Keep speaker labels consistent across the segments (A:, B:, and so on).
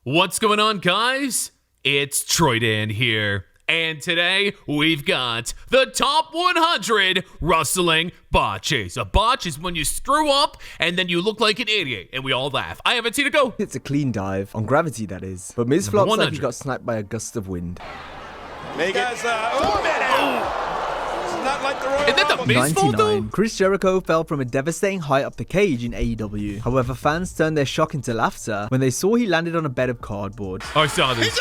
A: What's going on, guys? It's Troydan here, and today we've got the top 100 wrestling botches. A botch is when you screw up and then you look like an idiot, and we all laugh. I haven't seen it go.
B: It's a clean dive, on gravity that is. But Miz flops like he got sniped by a gust of wind.
C: Make it. Not like the Royal
A: Isn't that the Miz fault, though?
B: Chris Jericho fell from a devastating height up the cage in AEW. However, fans turned their shock into laughter when they saw he landed on a bed of cardboard.
A: I saw this.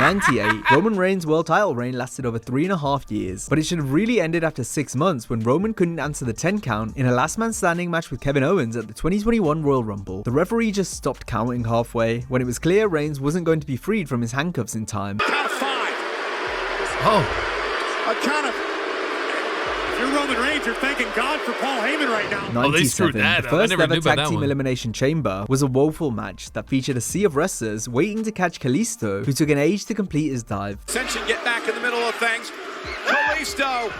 B: 98. Roman Reigns' world title reign lasted over 3.5 years, but it should have really ended after 6 months when Roman couldn't answer the 10 count in a last man standing match with Kevin Owens at the 2021 Royal Rumble. The referee just stopped counting halfway when it was clear Reigns wasn't going to be freed from his handcuffs in time.
C: Count of 5.
A: Oh.
C: A count of. If you're Roman Reigns, you're thanking God for Paul Heyman right now.
B: 97.
A: They screwed that
B: the
A: up. I
B: first
A: never
B: ever
A: knew about
B: tag
A: that
B: team
A: one.
B: elimination chamber was a woeful match that featured a sea of wrestlers waiting to catch Kalisto, who took an age to complete his dive.
C: Ascension get back in the middle of things. Kalisto.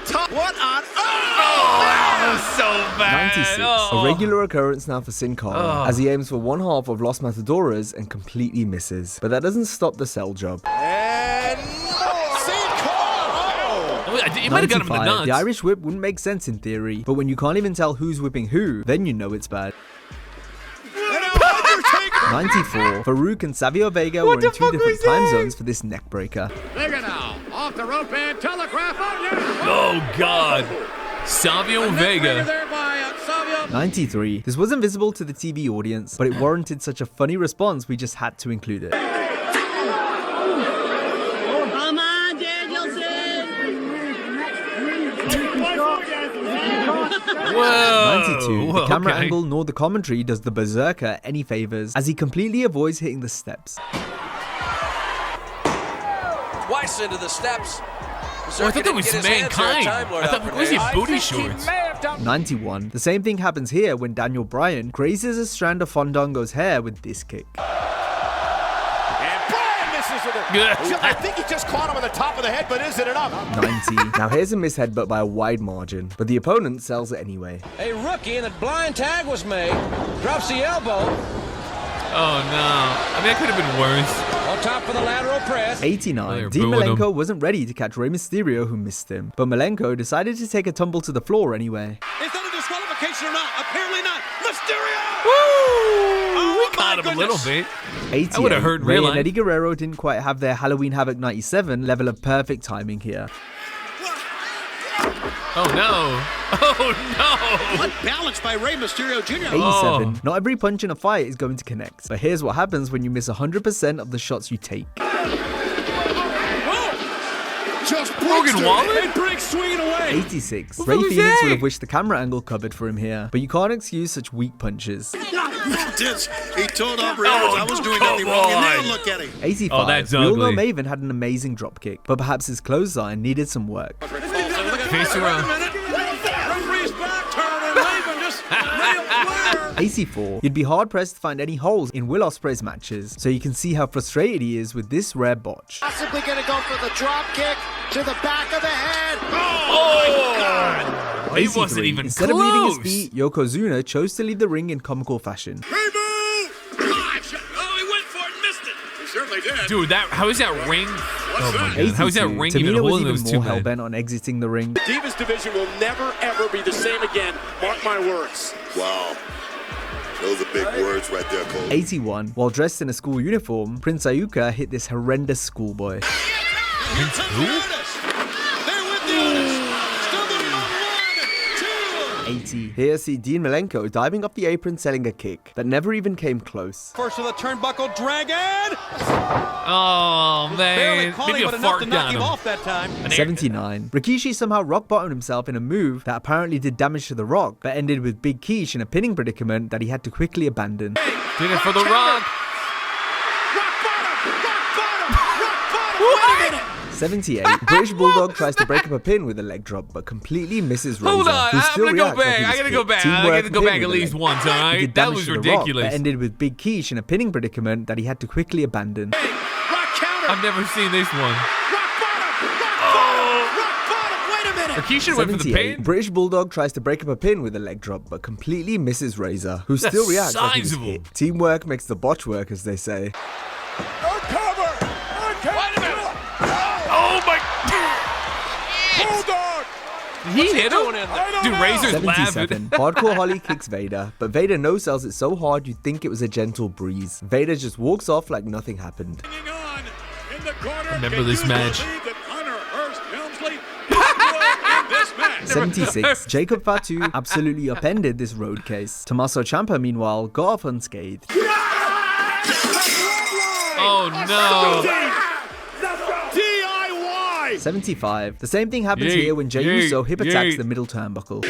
C: What on earth?
A: Oh, that was so bad.
B: 96.
A: Oh.
B: A regular occurrence now for Sin Cara, as he aims for one half of Los Matadoras and completely misses. But that doesn't stop the sell job.
C: And more. Sin Cara.
A: You might have got him in the
B: 95.
A: nuts.
B: The Irish whip wouldn't make sense in theory, but when you can't even tell who's whipping who, then you know it's bad. 94. Farouk and Savio Vega were in 2 different time zones for this neck breaker.
D: Vega now, off the rope and telegraph on you.
A: Oh, God. Savio Vega.
D: There by Savio.
B: 93. This wasn't visible to the TV audience, but it warranted such a funny response we just had to include it.
E: Come on, Danielson!
A: Whoa.
B: 92. The camera
A: okay.
B: angle nor the commentary does the berserker any favors, as he completely avoids hitting the steps.
F: Twice into the steps.
A: Oh, I thought that was Mankind. I thought, was he booty shorts?
B: 91. The same thing happens here when Daniel Bryan grazes a strand of Fandango's hair with this kick.
C: And Bryan misses with it. I think he just caught him on the top of the head, but is it enough?
B: 90. Now here's a miss headbutt by a wide margin, but the opponent sells it anyway.
F: A rookie and a blind tag was made. Drops the elbow.
A: Oh, no. I mean, that could have been worse.
F: On top for the lateral press.
B: 89.
A: they're
B: Dean
A: booing him.
B: Malenko wasn't ready to catch Rey Mysterio, who missed him, but Malenko decided to take a tumble to the floor anyway.
C: Is that a disqualification or not? Apparently not. Mysterio!
A: Woo! We
C: my
A: caught him a little bit.
B: 88.
A: That would have hurt
B: Rey
A: real
B: and
A: life.
B: Eddie Guerrero didn't quite have their Halloween Havoc 97 level of perfect timing here.
A: Oh, no. Oh, no.
D: Unbalanced by Rey Mysterio Jr.
B: 87.
A: Oh.
B: Not every punch in a fight is going to connect, but here's what happens when you miss 100% of the shots you take.
D: Just
A: Logan Waller?
D: and breaks swinging away.
B: 86.
A: What
B: Ray
A: was
B: Phoenix
A: that?
B: would have wished the camera angle covered for him here, but you can't excuse such weak punches.
G: He told operators I was doing nothing wrong, and now look at him.
B: 85.
A: Oh, that's
B: We all know
A: ugly.
B: Maven had an amazing dropkick, but perhaps his clothesline needed some work.
A: Face around.
C: Referee's back turn and Raven just real
B: 84. You'd be hard pressed to find any holes in Will Ospreay's matches, so you can see how frustrated he is with this rare botch.
D: Possibly going to go for the drop kick to the back of the head.
A: Oh, he wasn't
B: 83.
A: even
B: Instead
A: close.
B: of leaving his feet, Yokozuna chose to leave the ring in comical fashion.
G: Oh, he went for it and missed it. He certainly did.
A: Dude, how is that ring? Oh, my God.
B: 82.
A: How is that ring even
B: Tamina was
A: holding
B: even
A: those two
B: more
A: men?
B: hell-bent on exiting the ring.
C: Divas division will never, ever be the same again. Mark my words.
G: Wow. Those are big words right there, Cole.
B: 81. While dressed in a school uniform, Prince Ayuka hit this horrendous schoolboy.
A: Prince who?
G: They're with you. Stumbling on 1, 2.
B: 80. Here, see Dean Malenko diving off the apron selling a kick that never even came close.
C: First of the turnbuckle dragon.
A: Oh, man. Maybe a fart down him.
C: that time.
B: 79. Rikishi somehow rock bottomed himself in a move that apparently did damage to The Rock, but ended with Big Quiche in a pinning predicament that he had to quickly abandon.
A: Did it for the Rock.
C: Rock bottom. Wait a minute.
B: 78. British Bulldog tries to break up a pin with a leg drop, but completely misses Razor.
A: Hold on.
B: who
A: I'm
B: still
A: going to go
B: reacts like
A: back.
B: he was
A: I got to go
B: hit.
A: back.
B: Teamwork
A: I got to go
B: pin
A: back
B: with
A: at
B: a
A: least
B: leg.
A: once, all
B: He
A: right?
B: did
A: That
B: damage
A: was
B: to The Rock,
A: ridiculous.
B: but ended with Big Quiche in a pinning predicament that he had to quickly abandon.
C: Rock counter.
A: I've never seen this one.
C: Rock bottom. Rock bottom. Rock bottom. Wait a minute.
A: Rikishi went for the
B: 78.
A: pin.
B: British Bulldog tries to break up a pin with a leg drop, but completely misses Razor, who
A: That's
B: still reacts like he was
A: sizable.
B: hit. Teamwork makes the botch work, as they say.
A: Oh my.
C: Bulldog!
A: Did he hit him? Dude, Razor's laughing.
B: 77. Hardcore Holly kicks Vader, but Vader no-sells it so hard you'd think it was a gentle breeze. Vader just walks off like nothing happened.
A: Remember this match.
B: 76. Jacob Fatu absolutely upended this road case. Tommaso Ciampa, meanwhile, got off unscathed.
A: Oh no.
C: DIY!
B: 75. The same thing happens
A: Yeet,
B: here when Jey
A: yeet,
B: Uso hip attacks
A: yeet.
B: the middle turnbuckle.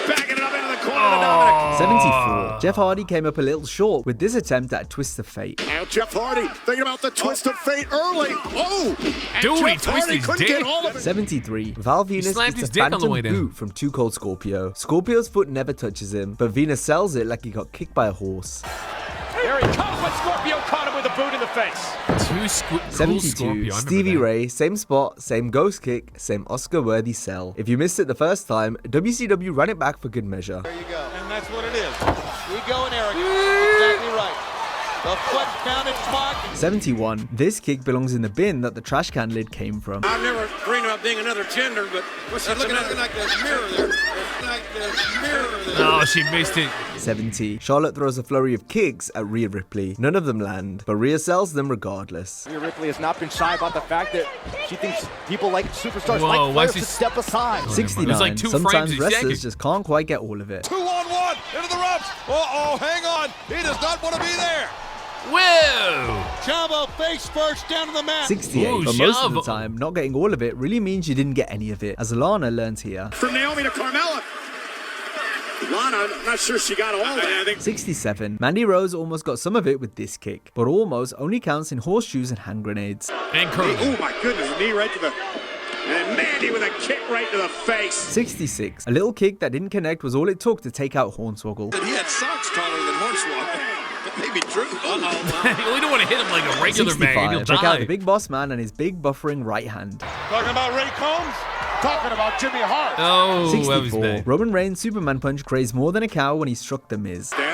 C: Backing it up into the corner to Dominic.
B: 74. Jeff Hardy came up a little short with this attempt at a twist of fate.
C: Now Jeff Hardy thinking about the twist of fate early. Oh!
A: Dude, he
C: Jeff Hardy
A: twisted his
C: couldn't
A: dick.
C: get all of it.
B: 73. Val Venus
A: slapped
B: gets
A: his
B: a
A: dick on the
B: phantom
A: way down.
B: boot from Too Cold Scorpio. Scorpio's foot never touches him, but Venus sells it like he got kicked by a horse.
C: There he comes, but Scorpio caught him with a boot in the face.
A: Cool
B: 72.
A: Scorpio. I remember
B: Stevie
A: that.
B: Ray, same spot, same ghost kick, same Oscar-worthy sell. If you missed it the first time, WCW ran it back for good measure.
H: There you go. And that's what it is. We go in arrogance. Exactly right. The foot poundage mark.
B: 71. This kick belongs in the bin that the trash can lid came from.
G: I've never dreamed about being another gender, but what's looking at like this mirror there? Like this mirror there.
A: Oh, she missed it.
B: 70. Charlotte throws a flurry of kicks at Rhea Ripley. None of them land, but Rhea sells them regardless.
C: Rhea Ripley has not been shy about the fact that she thinks people like superstars
A: Whoa,
C: like
A: why
C: players
A: is
C: to
A: he-
C: step aside.
B: 69.
A: There's like 2 frames
B: Sometimes
A: a
B: wrestlers
A: second.
B: just can't quite get all of it.
H: 2-on-1 into the ropes. Uh-oh, hang on. He does not want to be there.
A: Whoa.
H: Ciampa face first down to the mat.
B: 68.
A: Ooh,
B: But most of the
A: shove.
B: time, not getting all of it really means you didn't get any of it, as Alana learns here.
C: From Naomi to Carmella. Lana, I'm not sure she got all that. I think
B: 67. Mandy Rose almost got some of it with this kick, but almost only counts in horseshoes and hand grenades.
A: And Curly.
C: oh my goodness, knee right to the... And then Mandy with a kick right to the face.
B: 66. A little kick that didn't connect was all it took to take out Hornswoggle.
G: He had socks taller than Hornswoggle. That may be true.
A: We don't want to hit him like a regular man. He'll
B: 65. Check out the
A: die.
B: big boss man and his big buffering right hand.
H: Talking about Ray Combs?
C: Talking about Jimmy Hart.
A: Oh, that was
B: 64.
A: bad.
B: Roman Reigns' Superman punch grazed more than a cow when he struck The Miz.
C: Superman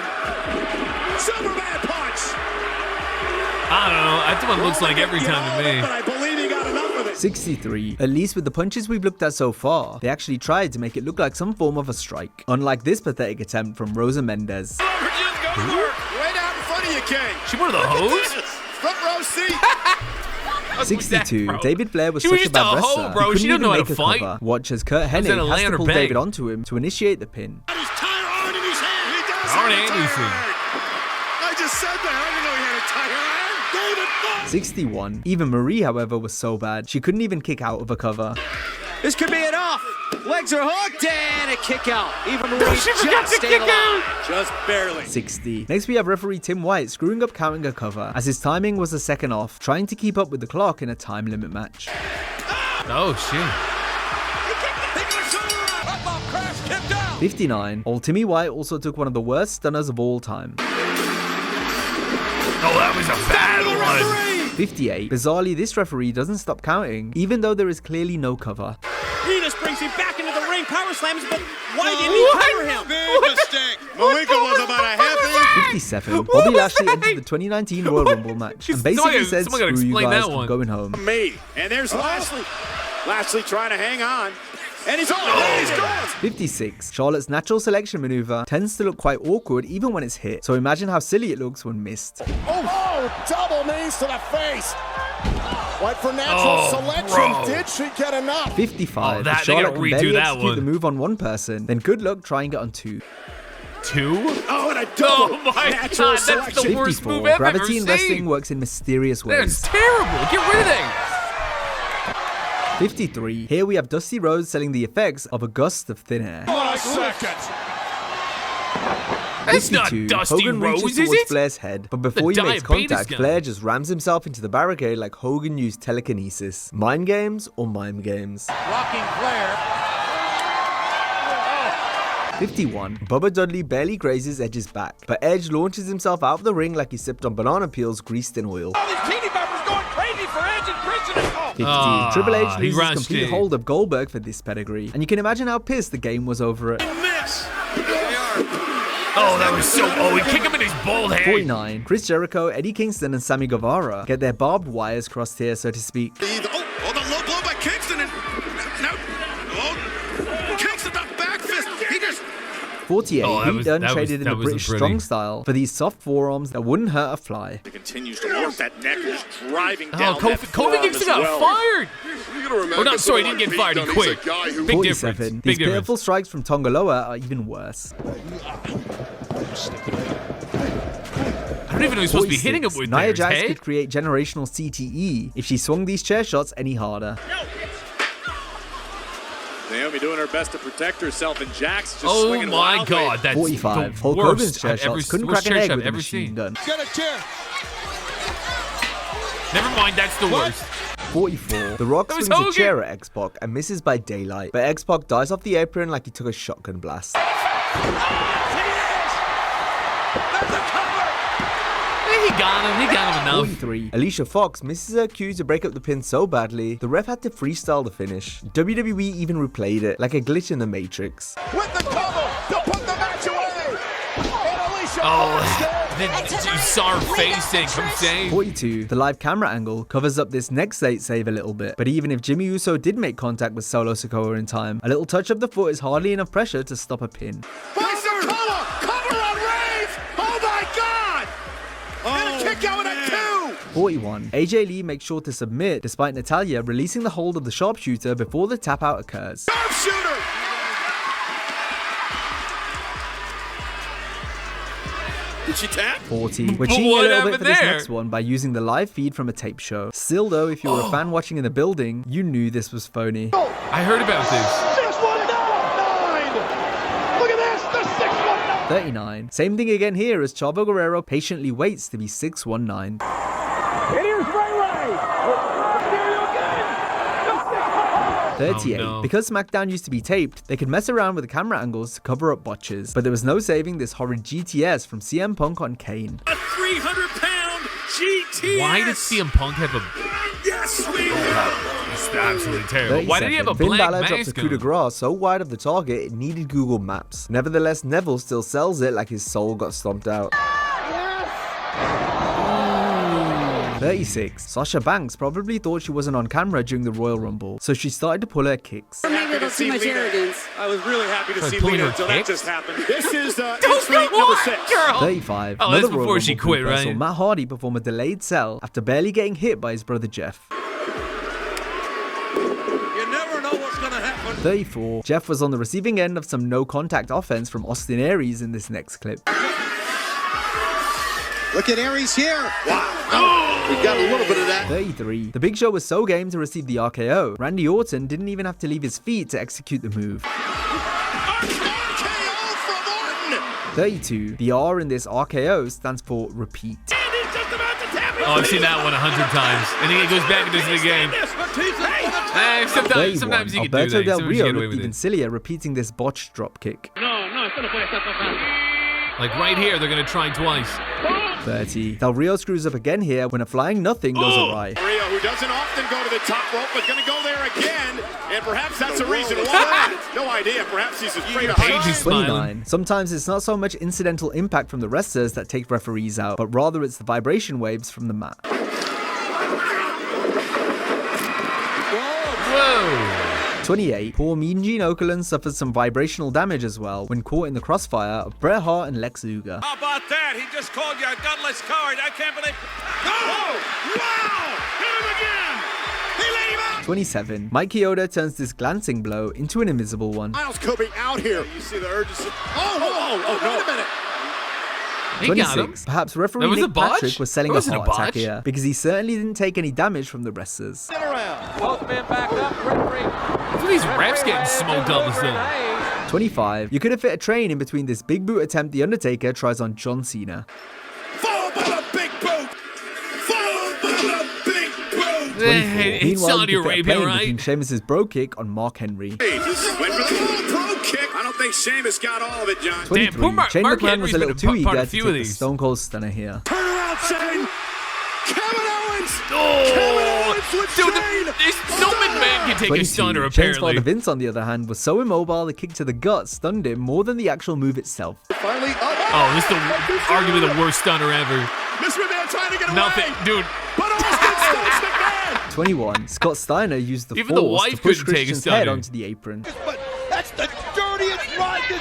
C: punch.
A: I don't know. That one looks like every time to me.
C: But I believe he got enough of it.
B: 63. At least with the punches we've looked at so far, they actually tried to make it look like some form of a strike. Unlike this pathetic attempt from Rosa Mendez.
C: Way down in front of you, King.
A: She one of the hoes?
C: Front row seat.
B: 62.
A: bro?
B: David Flair was
A: She was
B: such a
A: just
B: bad
A: a hoe,
B: wrestler.
A: bro.
B: He
A: She
B: couldn't
A: didn't know
B: even
A: how to
B: make a
A: fight.
B: cover. Watch as Kurt
A: gonna
B: Hennig
A: lay
B: has
A: on
B: to
A: her
B: pull
A: back.
B: David onto him to initiate the pin.
G: His tire iron in his hand.
C: He does
A: Arn
C: have a
A: Anderson.
C: tire iron. I just said that. I didn't know he had a tire iron. David Flair.
B: 61. Even Marie, however, was so bad, she couldn't even kick out of a cover.
F: This could be enough. Legs are hooked and a kick out. Even Marie
A: She forgot
F: just
A: to
F: stayed
A: kick
F: alive.
A: out.
C: Just barely.
B: 60. Next we have referee Tim White screwing up counting a cover, as his timing was a second off, trying to keep up with the clock in a time limit match.
A: Oh, shit.
B: 59. Old Timmy White also took one of the worst stunners of all time.
A: Oh, that was a bad one.
B: 58. Bizarrely, this referee doesn't stop counting, even though there is clearly no cover.
E: Venus brings him back into the ring, power slams, but why didn't he cover him?
G: Big mistake.
C: Malika was about a half inch.
B: 57. Bobby Lashley entered the 2019 Royal Rumble match and basically said,
A: someone gotta
B: screw you
A: explain
B: guys,
A: that
B: I'm
A: one."
B: going home.
C: Me. And there's Lashley. Lashley trying to hang on. And he's on. And he's gone.
B: 56. Charlotte's natural selection maneuver tends to look quite awkward even when it's hit, so imagine how silly it looks when missed.
C: Oh, double knees to the face. What for natural selection?
A: bro.
C: Did she get enough?
B: 55.
A: Oh, that-
B: If
A: they gotta
B: Charlotte can
A: redo
B: barely
A: that
B: execute
A: one.
B: the move on one person, then good luck trying it on two.
A: 2?
C: Oh, and a double
A: Oh my
C: natural
A: God, that's the
C: selection.
A: worst
B: 54.
A: move I've
B: Gravity
A: ever
B: in wrestling
A: seen.
B: works in mysterious
A: That's
B: ways.
A: terrible. Get rid of that.
B: 53. Here we have Dusty Rhodes selling the effects of a gust of thin air.
C: What a second.
A: That's not
B: 52.
A: Dusty
B: Hogan
A: Rhodes,
B: reaches
A: is
B: towards
A: it?
B: Flair's head, but before he makes
A: diabetes
B: contact,
A: guy.
B: Flair just rams himself into the barricade like Hogan used telekinesis. Mind games or mime games?
H: Rocking Flair.
B: 51. Bubba Dudley barely grazes Edge's back, but Edge launches himself out of the ring like he sipped on banana peels greased in oil.
H: All these teeny boppers going crazy for Edge and Christian. Oh.
B: 50. Triple H
A: he
B: loses
A: rushed
B: complete
A: it.
B: hold of Goldberg for this pedigree, and you can imagine how pissed the game was over it.
G: Miss. They are.
A: Oh, that was so. Oh, he kicked him in his bald head.
B: 49. Chris Jericho, Eddie Kingston, and Sammy Guevara get their barbed wires crossed here, so to speak.
G: Oh, the low blow by Kingston. And now, Kingston, the back fist. He just.
B: 48.
A: Oh,
B: Pete Dunne traded in the
A: that was
B: British
A: pretty.
B: strong style for these soft forearms that wouldn't hurt a fly.
C: He continues to work that neck, just driving
A: Oh,
C: down that
A: Kofi
C: forearm
A: Kingston
C: as
A: got
C: well.
A: fired.
I: You gotta remember,
A: Oh, no, sorry, he didn't get fired. He quit. Big
B: 47.
A: difference.
B: These
A: Big difference.
B: pitiful strikes from Tongaloa are even worse.
A: I don't even know he's supposed to be hitting him
B: 46.
A: with
B: Nia
A: there.
B: Jax
A: His
B: could
A: head?
B: create generational CTE if she swung these chair shots any harder.
C: Naomi doing her best to protect herself, and Jax just
A: Oh
C: swinging
A: my
C: wildly.
A: God, that's
B: 45.
A: the
B: Hulk
A: worst
B: Hogan's chair
A: I've ever
B: shots couldn't
A: worst
B: crack an
A: chair
B: egg
A: shot
B: with
A: I've
B: a
A: ever
B: machine
A: seen.
B: gun.
H: Get a chair.
A: Never mind, that's the worst.
B: 44. The Rock
A: That was
B: swings a
A: Hogan.
B: chair at X-Pac and misses by daylight, but X-Pac dies off the apron like he took a shotgun blast.
A: He got him enough.
B: 43. Alicia Fox misses her cue to break up the pin so badly, the ref had to freestyle the finish. WWE even replayed it, like a glitch in the Matrix.
C: With the cover to put the match away. And Alicia
A: Oh,
C: Fox
A: then you saw her face and come save.
B: 42. The live camera angle covers up this next late save a little bit, but even if Jimmy Uso did make contact with Solo Sikoa in time, a little touch of the foot is hardly enough pressure to stop a pin.
C: Cover on Rave. Oh my God. And a kick out at 2.
B: 41. AJ Lee makes sure to submit despite Natalya releasing the hold of the sharpshooter before the tap out occurs.
C: Sharpshooter. Did she tap?
B: 40. We're
A: But
B: cheating a
A: what
B: little bit
A: happened
B: for this
A: there?
B: next one by using the live feed from a tape show. Still though, if you were a fan watching in the building, you knew this was phony.
A: I heard about this.
C: 619. Look at this. The 619.
B: 39. Same thing again here as Chavo Guerrero patiently waits to be 619.
C: And here's Ray Ray. There you go.
B: 38.
A: Oh, no.
B: Because SmackDown used to be taped, they could mess around with the camera angles to cover up botches, but there was no saving this horrid GTS from CM Punk on Kane.
G: A 300-pound GTS.
A: Why does CM Punk have a...
G: Yes, we
A: It's absolutely terrible. Why did he have a
B: 37. Finn
A: black
B: Balor drops a
A: mask
B: coup de
A: on?
B: grace so wide of the target it needed Google Maps. Nevertheless, Neville still sells it like his soul got stomped out. 36. Sasha Banks probably thought she wasn't on camera during the Royal Rumble, so she started to pull her kicks.
J: Or maybe a little too much arrogance.
C: I was really happy to
A: Like
C: see
A: pulling
C: Lita
A: her
C: until that
A: kicks?
C: just happened. This is
A: Oh,
C: entry
A: come
C: number
A: on,
C: 6.
A: girl.
B: 35.
A: Oh,
B: Another
A: that's
B: Royal
A: before she
B: Rumble
A: quit,
B: blooper saw
A: right?
B: Matt Hardy perform a delayed cell after barely getting hit by his brother Jeff.
G: You never know what's going to happen.
B: 34. Jeff was on the receiving end of some no-contact offense from Austin Aries in this next clip.
D: Look at Aries here. Wow. We got a little bit of that.
B: 33. The Big Show was so game to receive the RKO, Randy Orton didn't even have to leave his feet to execute the move.
C: RKO from Orton.
B: 32. The R in this RKO stands for repeat.
C: And he's just about to tap it.
A: Oh, I've seen that one 100 times. And then he goes back and does it again. Sometimes
B: 31.
A: you can do
B: Alberto
A: that.
B: Del
A: Sometimes you
B: Rio
A: get away
B: looked
A: with
B: even
A: it.
B: sillier repeating this botched drop kick.
A: Like right here, they're going to try twice.
B: 30. Del Rio screws up again here when a flying nothing goes awry.
C: Rio, who doesn't often go to the top rope, but going to go there again. And perhaps that's the reason why. No idea. Perhaps he's afraid of
A: Paige
C: heights.
A: is smiling.
B: 29. Sometimes it's not so much incidental impact from the wrestlers that take referees out, but rather it's the vibration waves from the mat.
A: Whoa.
B: 28. Poor Mean Gene Okerlund suffered some vibrational damage as well when caught in the crossfire of Bret Hart and Lex Luger.
G: How about that? He just called you a gutless coward. I can't believe. Oh! Wow! Hit him again! He laid him out!
B: 27. Mike Chioda turns this glancing blow into an invisible one.
C: Miles could be out here. You see the urgency. Oh, no.
G: Wait a minute.
A: He got him.
B: 26. Perhaps referee
A: That was a
B: Nick
A: botch?
B: Patrick was selling
A: That
B: a
A: wasn't a
B: heart attack
A: botch.
B: here because he certainly didn't take any damage from the wrestlers.
H: Both men back up. Referee.
A: Look at these reps getting smoked all of a sudden.
B: 25. You could have fit a train in between this big boot attempt The Undertaker tries on John Cena.
C: Followed by the big boot. Followed by the big boot.
B: 24.
A: It's
B: Meanwhile,
A: Saudi
B: you could fit a
A: Arabia,
B: plane
A: right?
B: between Sheamus' bro kick on Mark Henry.
C: Went for the pro kick. I don't think Sheamus got all of it, John.
B: 23.
A: Damn, poor Mark
B: Shane McMahon
A: Henry's
B: was a little
A: been
B: too
A: a part
B: eager
A: of a
B: to
A: few
B: take
A: of
B: the
A: these.
B: Stone Cold Stunner here.
C: Turn around, Shane. Kevin Owens!
A: Oh,
C: Kevin Owens with
A: dude,
C: Shane!
A: no McMahon can take a
B: 22.
A: stunner,
B: Shane's
A: apparently.
B: father Vince, on the other hand, was so immobile the kick to the gut stunned him more than the actual move itself.
C: Finally up.
A: Oh, this is arguably the worst stunner ever.
C: Miss McMahon trying to get away.
A: Nothing, dude.
C: But Austin stops McMahon.
B: 21. Scott Steiner used the
A: Even the
B: force
A: wife
B: to push
A: couldn't take a
B: Christian's head
A: stunner.
B: onto the apron.
H: But that's the dirtiest riding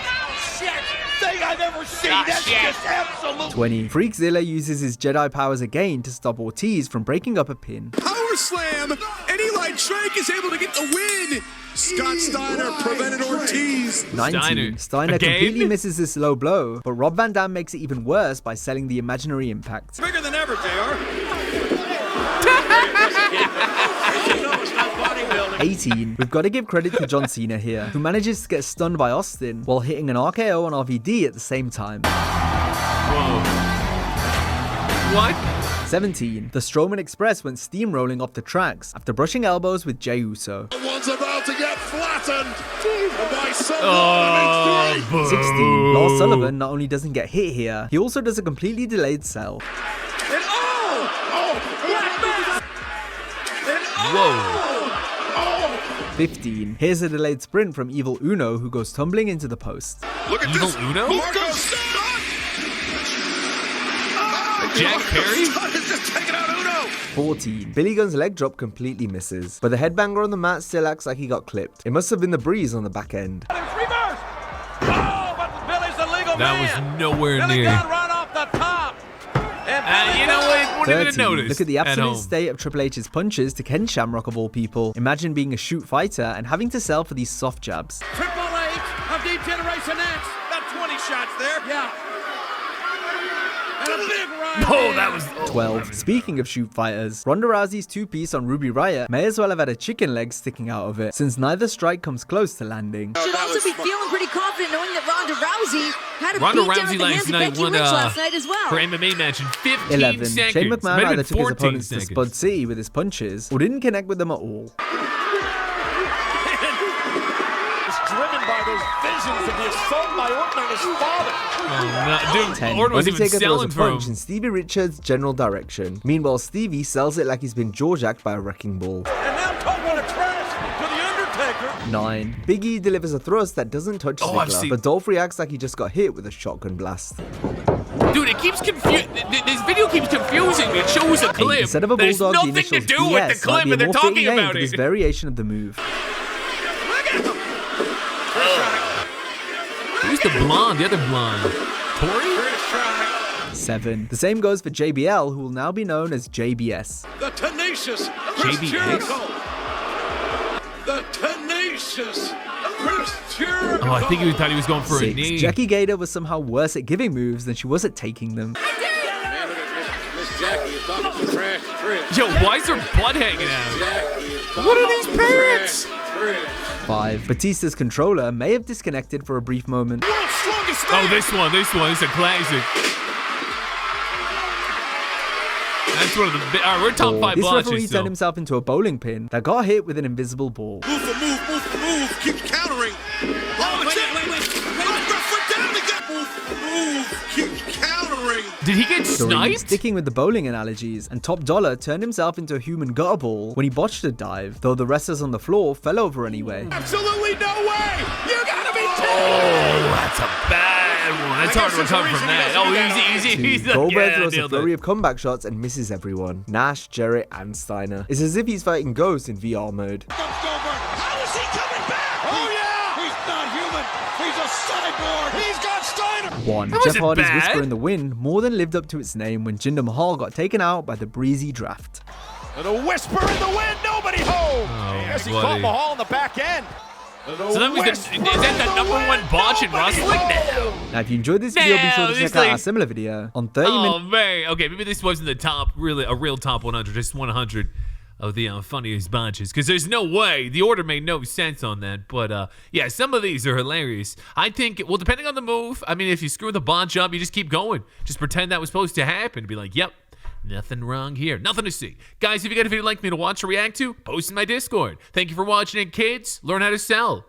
H: shit thing I've ever seen. That's just absolute.
B: 20. Freakzilla uses his Jedi powers again to stop Ortiz from breaking up a pin.
C: Power slam. And Eli Drake is able to get the win. Scott Steiner prevented Ortiz.
B: 19. Steiner
A: Again?
B: completely misses this low blow, but Rob Van Dam makes it even worse by selling the imaginary impact.
E: Bigger than ever, JR.
B: 18. We've got to give credit to John Cena here, who manages to get stunned by Austin while hitting an RKO on RVD at the same time.
A: Whoa. What?
B: 17. The Strowman Express went steamrolling off the tracks after brushing elbows with Jey Uso.
C: One's about to get flattened by
A: Oh, boo.
B: 16. Lars Sullivan not only doesn't get hit here, he also does a completely delayed sell.
A: Whoa.
B: 15. Here's a delayed sprint from Evil Uno, who goes tumbling into the post.
C: Look at
A: Evil
C: this.
A: Uno? Jack Perry?
C: Just taking out Uno.
B: 14. Billy Gunn's leg drop completely misses, but the headbanger on the mat still acts like he got clipped. It must have been the breeze on the back end.
H: Reverse. Oh, but Billy's the legal
A: That
H: man.
A: was nowhere
H: Billy
A: near.
H: got run off the top. And
A: You know what? Wouldn't even
B: 13.
A: notice.
B: Look at the
A: at
B: absolute
A: home.
B: state of Triple H's punches to Ken Shamrock of all people. Imagine being a shoot fighter and having to sell for these soft jabs.
E: Triple H of Deep Generation X.
H: about 20 shots there.
E: Yeah. And a big right.
A: Oh, that was
B: 12. Speaking of shoot fighters, Ronda Rousey's two-piece on Ruby Riott may as well have had a chicken leg sticking out of it, since neither strike comes close to landing.
I: Should also be feeling pretty confident knowing that Ronda Rousey had a
A: Ronda
I: beat down
A: Rousey
I: at the hands
A: last
I: of
A: night
I: Becky
A: won
I: Lynch last night as well.
A: her MMA match in 15
B: 11.
A: seconds.
B: Shane
A: Might
B: McMahon
A: have
B: either
A: been
B: took his
A: 14
B: opponents to
A: seconds.
B: Spud City with his punches, or didn't connect with them at all.
C: Driven by those visions of the assault by Orton on his father.
A: Oh, no, dude,
B: 10.
A: Orton was even
B: Undertaker throws a
A: selling for
B: punch
A: him.
B: in Stevie Richards' general direction. Meanwhile, Stevie sells it like he's been jaw-jacked by a wrecking ball.
H: And now talking to trash to the Undertaker.
B: 9. Big E delivers a thrust that doesn't touch
A: Oh, I've
B: Ziggler,
A: seen-
B: but Dolph reacts like he just got hit with a shotgun blast.
A: Dude, it keeps confusing. This video keeps confusing me. It shows a clip.
B: Instead of a
A: There's
B: bulldog, the
A: nothing to
B: initials
A: do
B: BS
A: with the
B: might
A: clip,
B: be a
A: and they're
B: more
A: talking
B: fitting name
A: about
B: for this
A: it.
B: variation of the move.
A: Who's the blonde? The other blonde. Tori?
B: 7. The same goes for JBL, who will now be known as JBS.
C: The tenacious Chris
A: JBS?
C: Jericho. The tenacious Chris Jericho.
A: Oh, I think he thought he was going for a
B: 6.
A: knee.
B: Jackie Gator was somehow worse at giving moves than she was at taking them.
C: Miss Jackie is talking some trash to Chris.
A: Yo, why is her butt hanging out?
C: Jackie is talking
A: What are these parents?
C: Chris.
B: 5. Batista's controller may have disconnected for a brief moment.
C: World's strongest
A: Oh,
C: man.
A: this one. It's a classic. That's one of the. All right, we're top 5
B: This referee
A: botches.
B: turned himself into a bowling pin that got hit with an invisible ball.
C: Move for move, move for move. Keeps countering. Oh, it's it. Referee down again. Move for move. Keeps countering.
A: Did he get
B: 3.
A: sniped?
B: Sticking with the bowling analogies, and Top Dollar turned himself into a human gutter ball when he botched a dive, though the wrestlers on the floor fell over anyway.
C: Absolutely no way. You gotta be
A: Oh, that's a bad one. That's hard to recover from that. Oh, easy.
B: 2.
A: He's like,
B: Goldberg
A: yeah,
B: throws a
A: nailed
B: flurry
A: it.
B: of comeback shots and misses everyone. Nash, Jarrett, and Steiner. It's as if he's fighting ghosts in VR mode.
C: Comes Goldberg. How is he coming back? Oh, yeah. He's not human. He's a cyborg. He's got Steiner.
B: 1.
A: That
B: Jeff
A: wasn't
B: Hardy's
A: bad.
B: Whisper in the Wind more than lived up to its name when Jinder Mahal got taken out by the breezy draft.
C: And a whisper in the wind. Nobody home. Yes, he caught
A: buddy.
C: Mahal in the back end.
A: So that was is that the number one botch in wrestling? No.
B: Now, if you enjoyed this video, be sure to
A: No,
B: check
A: it's
B: out
A: like-
B: our similar video on 30 minutes.
A: Oh man. Okay, maybe this wasn't the top, really a real top 100, just 100 of the funniest botches. Because there's no way the order made no sense on that. But yeah, some of these are hilarious. I think, well, depending on the move. I mean, if you screw the botch up, you just keep going. Just pretend that was supposed to happen. Be like, yep. Nothing wrong here. Nothing to see. Guys, if you got a video you'd like me to watch or react to, post in my Discord. Thank you for watching it, kids. Learn how to sell.